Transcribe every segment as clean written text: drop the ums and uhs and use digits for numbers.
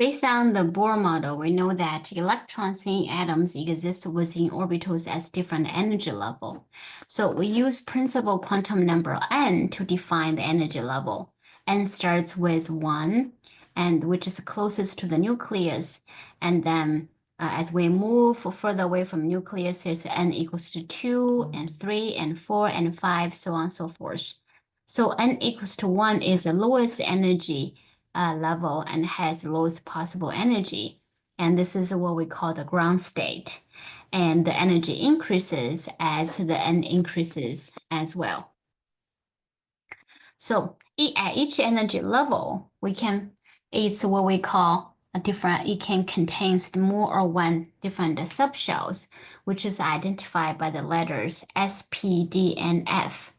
Based on the Bohr model, we know that electrons in atoms exist within orbitals at different energy level. So we use principal quantum number n to define the energy level. N starts with 1, and which is closest to the nucleus. And then as we move further away from nucleus, there's n equals to 2 and 3 and 4 and 5, so on and so forth. So n equals to 1 is the lowest energy level and has lowest possible energy. And this is what we call the ground state. And the energy increases as the n increases as well. So at each energy level, it's what we call it can contain more or one different subshells, which is identified by the letters S, P, D, and F.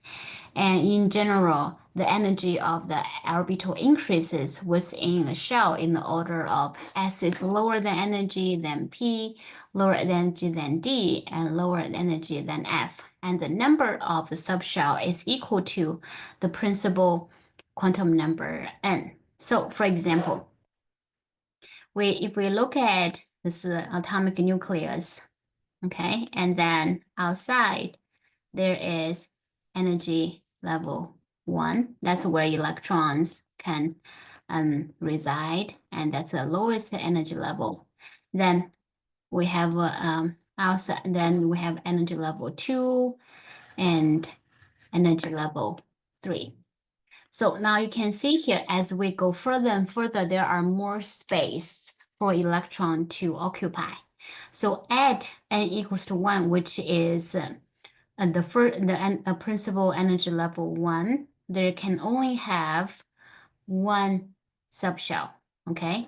And in general, the energy of the orbital increases within a shell in the order of S is lower than energy than P, lower energy than D, and lower energy than F. And the number of the subshell is equal to the principal quantum number n. So, for example, if we look at this atomic nucleus, okay, and then outside there is energy level 1. That's where electrons can reside, and that's the lowest energy level. Then we have outside. Then we have energy level 2 and energy level 3. So now you can see here, as we go further and further, there are more space for electron to occupy. So at n equals to 1, which is the principal energy level 1, there can only have one subshell, okay?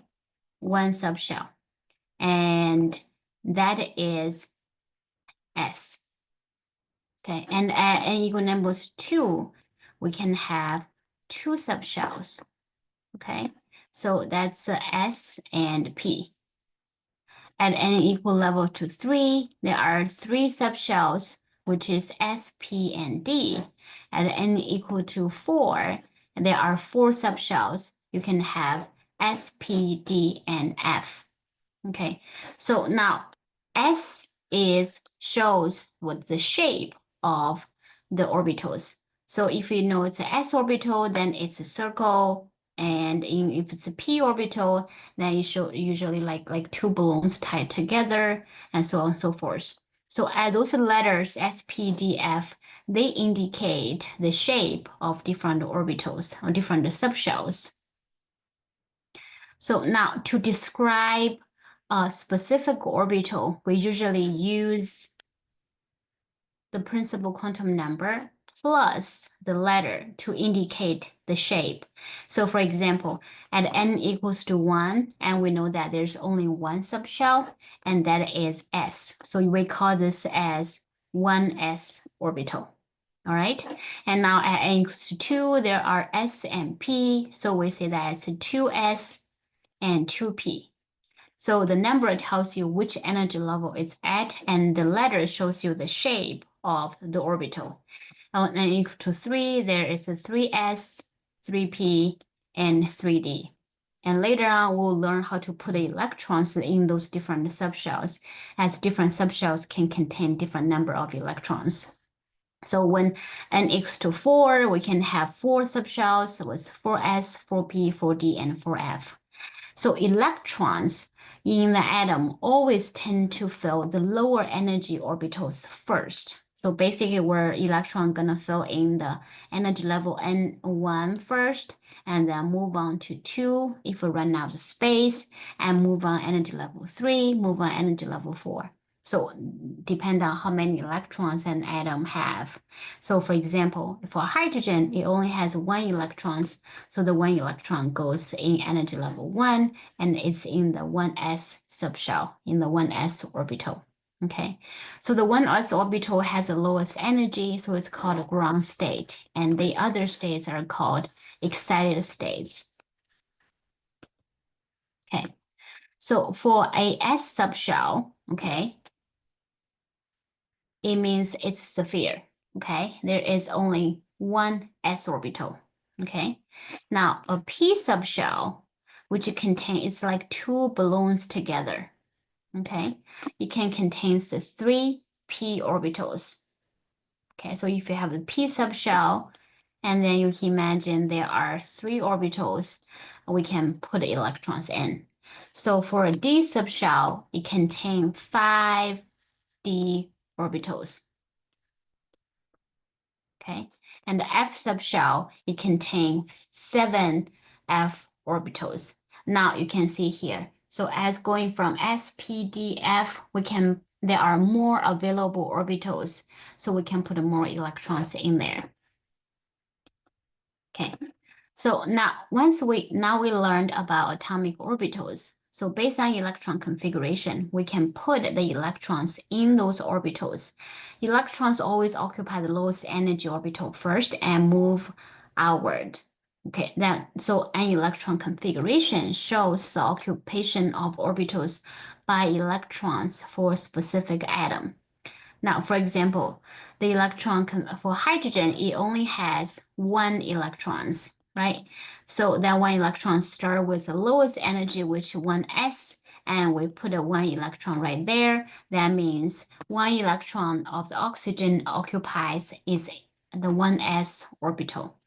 One subshell. And that is S. Okay, and at n equal numbers 2, we can have two subshells, okay? So that's S and P. At n equal level to 3, there are 3 subshells, which is S, P, and D. At n equal to 4, there are 4 subshells. You can have S, P, D, and F. Okay, so now S shows what the shape of the orbitals. So if you know it's an S orbital, then it's a circle. And if it's a p orbital, then you show usually like two balloons tied together, and so on and so forth. So as those letters S, P, D, F, they indicate the shape of different orbitals or different subshells. So now to describe a specific orbital, we usually use the principal quantum number plus the letter to indicate the shape. So for example, at n equals to 1, and we know that there's only one subshell, and that is S. So we call this as 1s orbital. All right, and now at n equals to 2, there are S and P, so we say that it's a 2s and 2p. So the number tells you which energy level it's at, and the letter shows you the shape of the orbital. And equal to 3, there is a 3s, 3p, and 3d. And later on, we'll learn how to put electrons in those different subshells, as different subshells can contain different number of electrons. So when n equals to 4, we can have 4 subshells with 4s, 4p, 4d, and 4f. So electrons in the atom always tend to fill the lower energy orbitals first. So basically, we're electron gonna fill in the energy level N1 first, and then move on to 2 if we run out of space, and move on energy level 3, move on energy level 4. So depend on how many electrons an atom have. So for example, for hydrogen, it only has 1 electron. So the 1 electron goes in energy level 1, and it's in the 1s subshell, in the 1s orbital. Okay, so the 1s orbital has the lowest energy, so it's called a ground state, and the other states are called excited states. Okay, so for a s subshell, okay, it means it's a sphere, okay? There is only one s orbital, okay? Now, a p subshell, which contain, it's like two balloons together, okay? It can contain the three p orbitals. Okay, so if you have the p subshell, and then you can imagine there are three orbitals, we can put electrons in. So for a d subshell, it contains 5d orbitals. Okay, and the f subshell, it contains 7 f orbitals. Now you can see here. So as going from s, p, d, f, there are more available orbitals, so we can put more electrons in there. Okay, so now we learned about atomic orbitals. So based on electron configuration, we can put the electrons in those orbitals. Electrons always occupy the lowest energy orbital first and move outward. Okay, so an electron configuration shows the occupation of orbitals by electrons for a specific atom. Now, for example, the electron for hydrogen, it only has 1 electrons, right? So that 1 electron start with the lowest energy, which 1s, and we put a 1 electron right there. That means 1 electron of the oxygen occupies is the 1s orbital.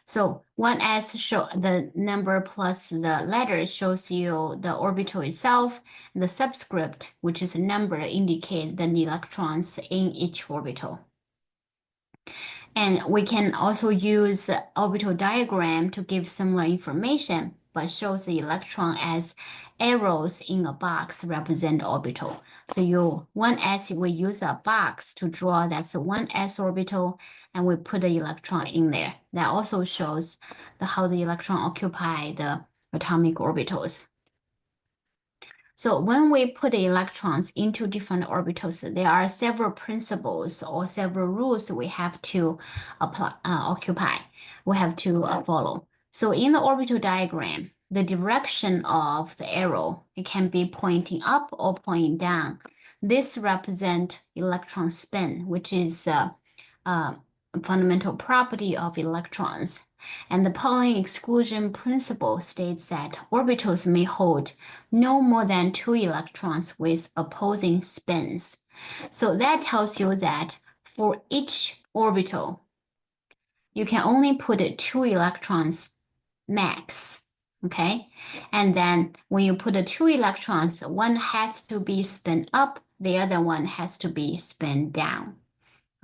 So 1s show the number plus the letter shows you the orbital itself. The subscript, which is a number, indicate the electrons in each orbital. And we can also use the orbital diagram to give similar information, but shows the electron as arrows in a box represent orbital. So 1s, we use a box to draw that's a 1s orbital, and we put the electron in there. That also shows how the electron occupy the atomic orbitals. So when we put the electrons into different orbitals, there are several principles or several rules we have to follow. So in the orbital diagram, the direction of the arrow, it can be pointing up or pointing down. This represents electron spin, which is a fundamental property of electrons. And the Pauling exclusion principle states that orbitals may hold no more than 2 electrons with opposing spins. So that tells you that for each orbital, you can only put 2 electrons max, okay? And then when you put 2 electrons, one has to be spin up, the other one has to be spin down.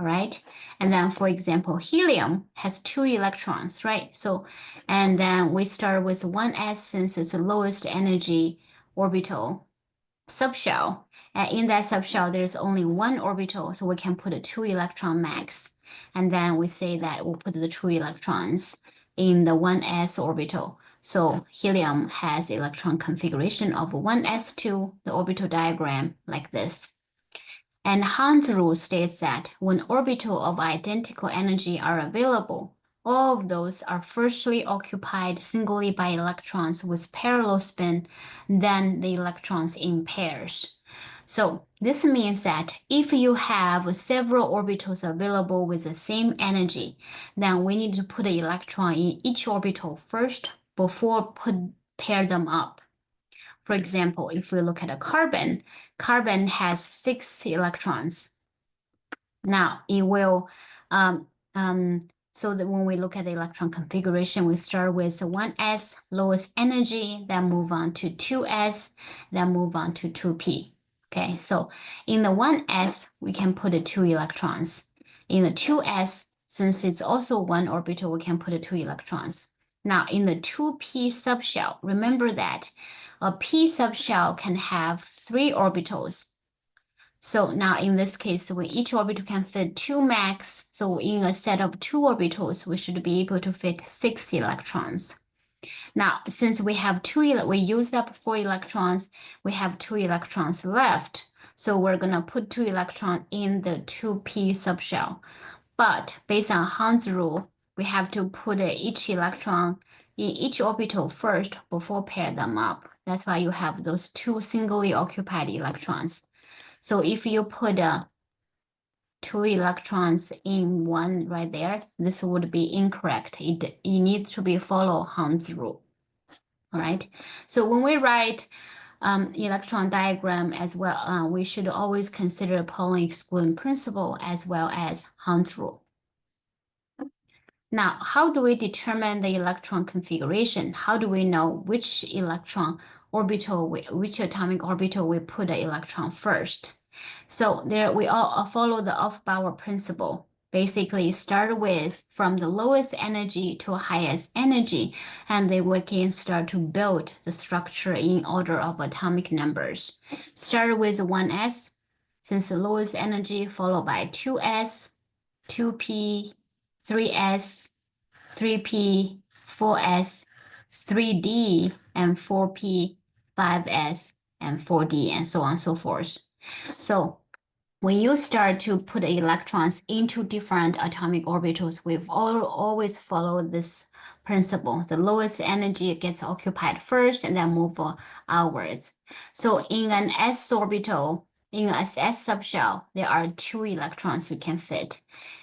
All right. And then, for example, helium has 2 electrons, right? So, and then we start with 1s since it's the lowest energy orbital subshell. And in that subshell, there's only 1 orbital, so we can put a 2 electron max. And then we say that we'll put the 2 electrons in the 1s orbital. So helium has electron configuration of 1s2, the orbital diagram like this. And Hahn rule states that when orbital of identical energy are available, all of those are firstly occupied singly by electrons with parallel spin, then the electrons in pairs. So this means that if you have several orbitals available with the same energy, then we need to put an electron in each orbital first before pair them up. For example, if we look at a carbon has 6 electrons. Now it will, so that when we look at the electron configuration, we start with 1s, lowest energy, then move on to 2s, then move on to 2p. Okay, so in the 1s, we can put 2 electrons. In the 2s, since it's also 1 orbital, we can put 2 electrons. Now in the 2p subshell, remember that a p subshell can have 3 orbitals. So now in this case, each orbital can fit 2 max. So in a set of 2 orbitals, we should be able to fit 6 electrons. Now, since we have we used up 4 electrons, we have 2 electrons left. So we're gonna put 2 electrons in the 2p subshell. But based on Hahn's rule, we have to put each electron in each orbital first before pair them up. That's why you have those 2 singly occupied electrons. So if you put 2 electrons in one right there, this would be incorrect. It needs to be follow Hahn's rule. All right. So when we write electron diagram as well, we should always consider Pauling exclusion principle as well as Hund's rule. Now, how do we determine the electron configuration? How do we know which electron orbital, which atomic orbital we put the electron first? So there we all follow the Aufbauer principle. Basically, start with from the lowest energy to highest energy, and then we can start to build the structure in order of atomic numbers. Start with 1s, since the lowest energy, followed by 2s, 2p, 3s, 3p, 4s, 3d, and 4p, 5s, and 4d, and so on and so forth. So when you start to put electrons into different atomic orbitals, we've always followed this principle. The lowest energy gets occupied first and then move outwards. So in an s orbital, in a s subshell, there are 2 electrons we can fit.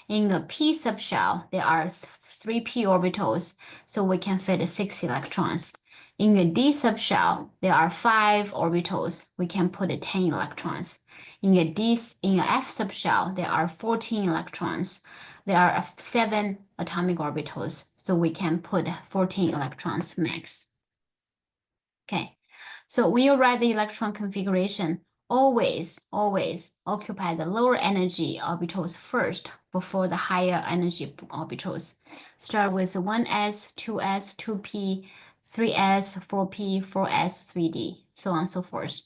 In a p subshell, there are 3 p orbitals, so we can fit 6 electrons. In a d subshell, there are 5 orbitals. We can put 10 electrons. In a F subshell, there are 14 electrons. There are 7 atomic orbitals, so we can put 14 electrons max. Okay, so when you write the electron configuration, always occupy the lower energy orbitals first before the higher energy orbitals. Start with 1s, 2s, 2p, 3s, 4p, 4s, 3d, so on and so forth.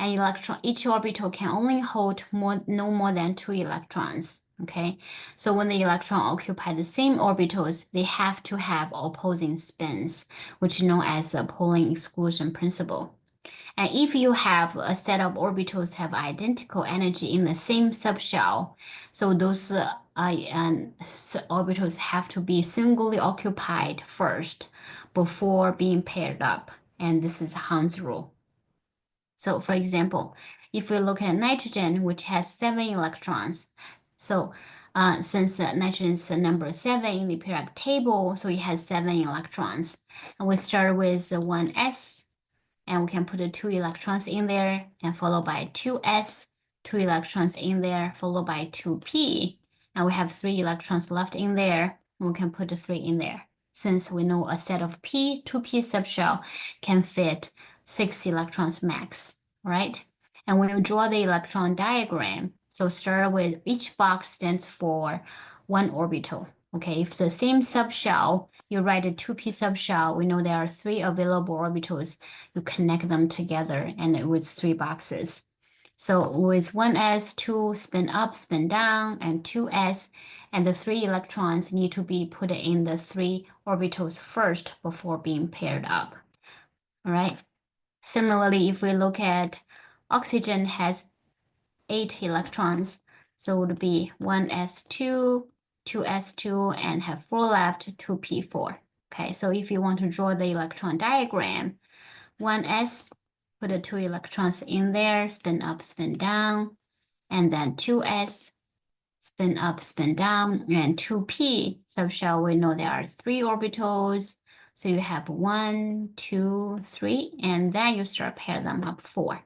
And each orbital can only hold no more than 2 electrons. Okay, so when the electron occupy the same orbitals, they have to have opposing spins, which is known as the Pauling exclusion principle. And if you have a set of orbitals have identical energy in the same subshell, so those orbitals have to be singly occupied first before being paired up. And this is Hund's rule. So for example, if we look at nitrogen, which has 7 electrons, so since nitrogen is number 7 in the periodic table, so it has 7 electrons. And we start with 1s, and we can put 2 electrons in there, and followed by 2s, 2 electrons in there, followed by 2p, and we have 3 electrons left in there, and we can put 3 in there. Since we know a set of 2p subshell can fit 6 electrons max, right? And when you draw the electron diagram, so start with each box stands for 1 orbital. Okay, if the same subshell, you write a 2p subshell, we know there are 3 available orbitals. You connect them together and with 3 boxes. So with 1s, 2 spin up, spin down, and 2s, and the 3 electrons need to be put in the 3 orbitals first before being paired up. All right. Similarly, if we look at oxygen has 8 electrons, so it would be 1s2, 2s2, and have 4 left, 2p4. Okay, so if you want to draw the electron diagram, 1s, put the 2 electrons in there, spin up, spin down, and then 2s, spin up, spin down, and 2p subshell, we know there are 3 orbitals. So you have 1, 2, 3, and then you start pair them up 4.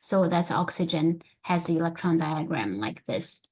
So that's oxygen has the electron diagram like this.